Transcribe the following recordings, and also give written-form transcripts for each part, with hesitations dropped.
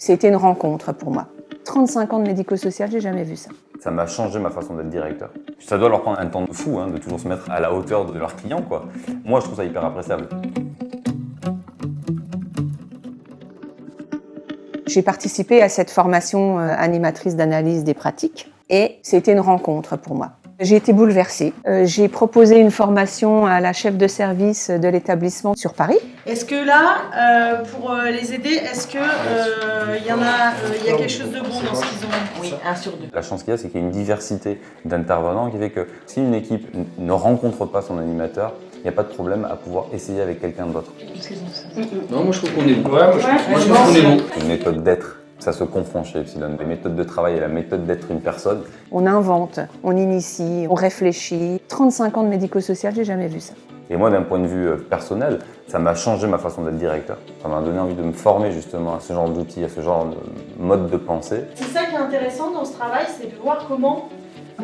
C'était une rencontre pour moi. 35 ans de médico-social, j'ai jamais vu ça. Ça m'a changé ma façon d'être directeur. Ça doit leur prendre un temps de fou, de toujours se mettre à la hauteur de leurs clients, quoi. Moi, je trouve ça hyper appréciable. J'ai participé à cette formation animatrice d'analyse des pratiques et c'était une rencontre pour moi. J'ai été bouleversée. J'ai proposé une formation à la chef de service de l'établissement sur Paris. Est-ce que là, pour les aider, est-ce que il y a quelque chose de bon dans ce qu'ils ont? Oui, 1 sur 2. La chance qu'il y a, c'est qu'il y a une diversité d'intervenants qui fait que si une équipe ne rencontre pas son animateur, il n'y a pas de problème à pouvoir essayer avec quelqu'un d'autre. Non, moi je trouve qu'on est bon. Moi je trouve qu'on est bon. Une méthode d'être, ça se confond chez Epsilon. Les méthodes de travail et la méthode d'être une personne. On invente, on initie, on réfléchit. 35 ans de médico-social, j'ai jamais vu ça. Et moi, d'un point de vue personnel, ça m'a changé ma façon d'être directeur. Ça m'a donné envie de me former justement à ce genre d'outils, à ce genre de mode de pensée. C'est ça qui est intéressant dans ce travail, c'est de voir comment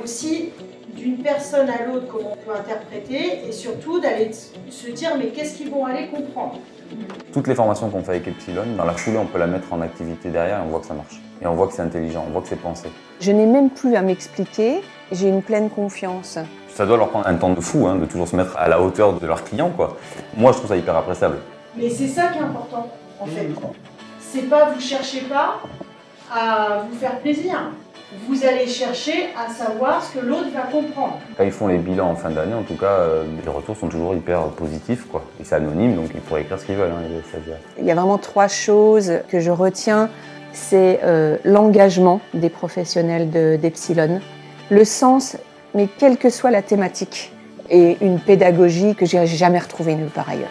aussi d'une personne à l'autre, comment on peut interpréter et surtout d'aller se dire mais qu'est-ce qu'ils vont aller comprendre. Toutes les formations qu'on fait avec Epsilon, dans la foulée, on peut la mettre en activité derrière et on voit que ça marche. Et on voit que c'est intelligent, on voit que c'est pensé. Je n'ai même plus à m'expliquer, j'ai une pleine confiance. Ça doit leur prendre un temps de fou, de toujours se mettre à la hauteur de leurs clients, quoi. Moi, je trouve ça hyper appréciable. Mais c'est ça qui est important en fait. C'est pas, vous cherchez pas à vous faire plaisir. Vous allez chercher à savoir ce que l'autre va comprendre. Quand ils font les bilans en fin d'année, en tout cas, les retours sont toujours hyper positifs, quoi. Et c'est anonyme, donc ils pourraient écrire ce qu'ils veulent, les stagiaires. Il y a vraiment 3 choses que je retiens. C'est l'engagement des professionnels d'Epsilon, le sens, mais quelle que soit la thématique, et une pédagogie que j'ai jamais retrouvée nulle part ailleurs.